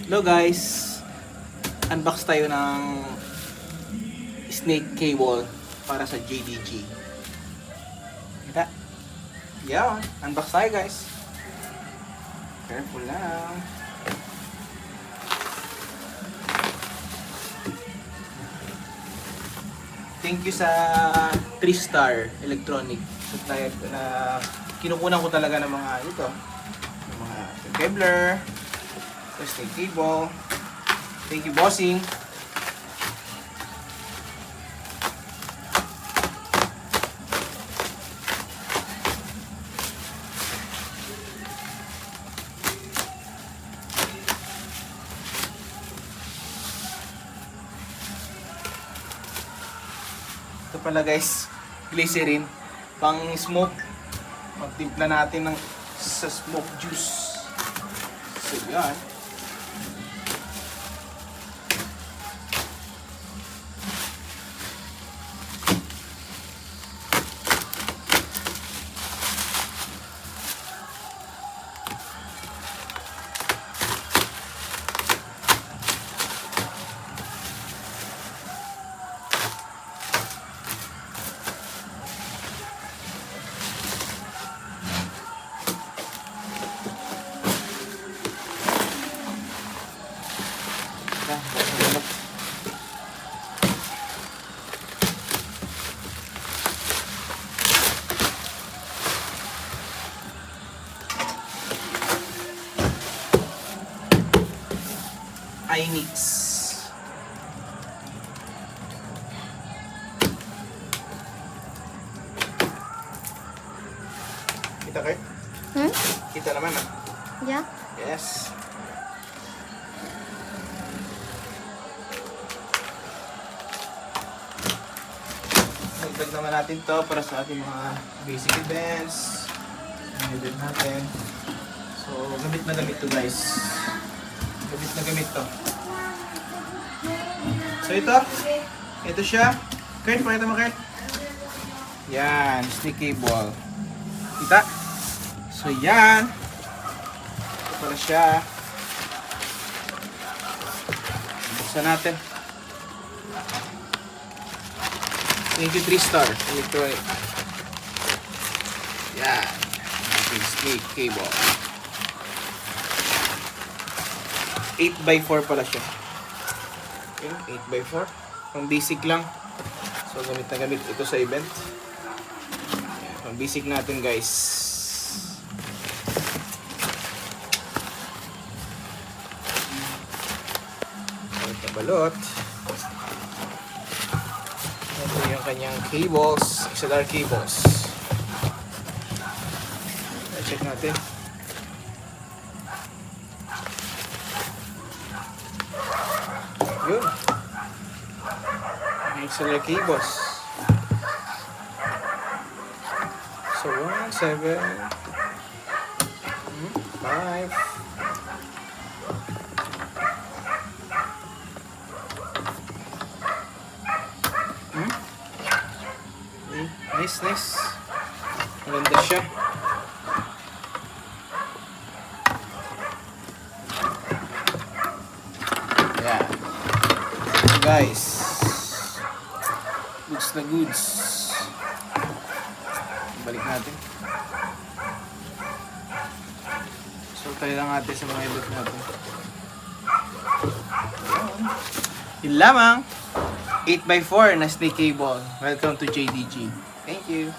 Hello guys, unbox tayo ng snake cable para sa JDG. Kita? Yan, unbox tayo guys. Careful lang. Thank you sa 3-Star Electronic Supplier na kinukunan ko talaga ng mga ito, ng mga Kevlar, snake cable. Thank you, bossing. Ito pala guys, glycerin pang smoke. Magtimpla natin ng sa smoke juice. So yan. iMix. Kita kayo? Kita naman ah. Yeah. Yes. Nagdag naman natin to para sa ating mga basic events. Nagdag natin. So, gamit na gamit to guys. Gamit na gamit to. So ito siya. Kurt, pakita mo Kurt. Yan, snake cable. Kita? So yan. Ito pala siya. Buksan natin. Thank you 3-Star Electronic. Yan. Ating snake cable. 8x4 pala siya. Okay, 8x4. Pang basic lang. So gamit na gamit ito sa event. Ayan, pang basic natin guys. Balot na balot. Ito yung kanyang cables. XLR cables. Check natin. Yun. XLR cables. So 1, 7, 5. Nice, nice. Maganda siya. Yeah. Guys, goods na goods. Balik natin. So tayo lang natin sa mga ibot natin. Yun lamang. 8x4 na snake cable. Welcome to JDG. Thank you.